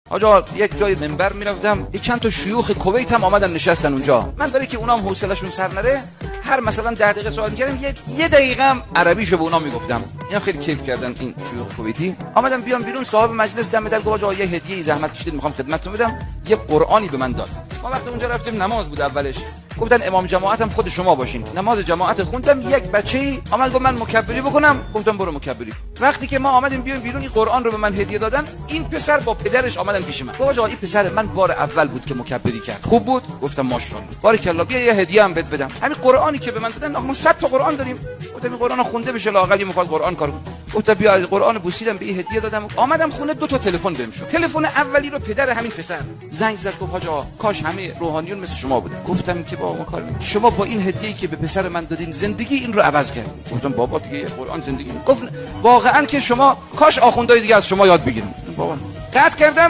آجا یک جای منبر میرفتم، چند تا شیوخ کویت هم آمدن نشستن اونجا. من برای که اونام حوصله‌شون سر نره، هر مثلا 10 دقیقه سوال می‌کردم، یه دقیقه هم عربیشو به اونا میگفتم. اینا خیلی کیف کردن این شیوخ کویتی. آمدن بیان بیرون، صاحب مجلس دم در گفت آقا یه هدیه زحمت کشیدید می‌خوام خدمتتون بدم. یه قرآنی به من داد. ما وقتی اونجا رفتیم نماز بود اولش. گفتن امام جماعت هم خود شما باشین. نماز جماعت خوندم، یک بچه‌ای آمد گفت من مکبری بکنم، گفتم برو مکبری. وقتی که ما آمدیم بیان بیرون این قرآن رو به من هدیه دادن، این پسر با پدرش آمدن پیش من. گفت آقا این پسر من بار اول بود که مکبری کرد. خوب بود؟ گفتم ماشاءالله. بارکالله، بیا یه هدیه هم بهت بدم. همین قرآنی که به من دادن، ما 100 تا قرآن داریم. گفتم این قرآن خونده بشه لااقل میخواد قرآن کار کنه. گفتم بیا قرآن بوسیدم به این هدیه دادم. آمدم خونه 2 تا تلفن بهم شد. تلفن اولی رو پدر همین پسر زنگ زد، گفت حاج آقا کاش همه روحانیون مثل شما بودن. گفتم که با ما کار شما با این هدیه‌ای که به پسر من دادین زندگی این رو عوض کرد. گفتم بابا دیگه قرآن زندگی. گفت واقعا که شما کاش آخوندای دیگه از شما یاد بگیرن. بابا قطع کردم.